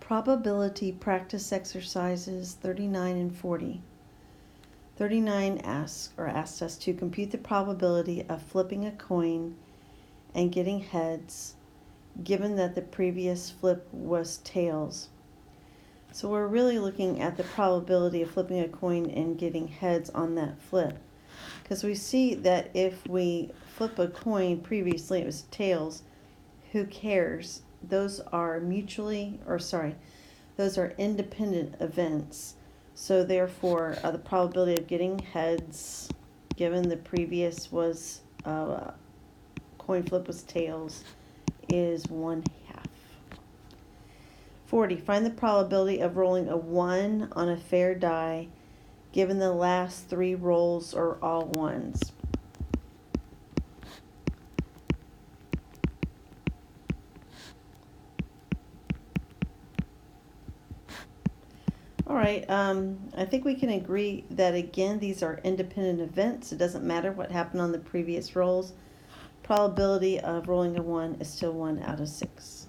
Probability practice exercises 39 and 40. 39 asked us to compute the probability of flipping a coin and getting heads, given that the previous flip was tails. So we're really looking at the probability of flipping a coin and getting heads on that flip. Because we see that if we flip a coin previously, it was tails, who cares? Those are those are independent events. So therefore, the probability of getting heads, given the previous was coin flip was tails, is 1/2. 40. Find the probability of rolling a 1 on a fair die, given the last 3 rolls are all ones. All right, I think we can agree that, again, these are independent events. It doesn't matter what happened on the previous rolls. Probability of rolling a 1 is still 1 out of 6.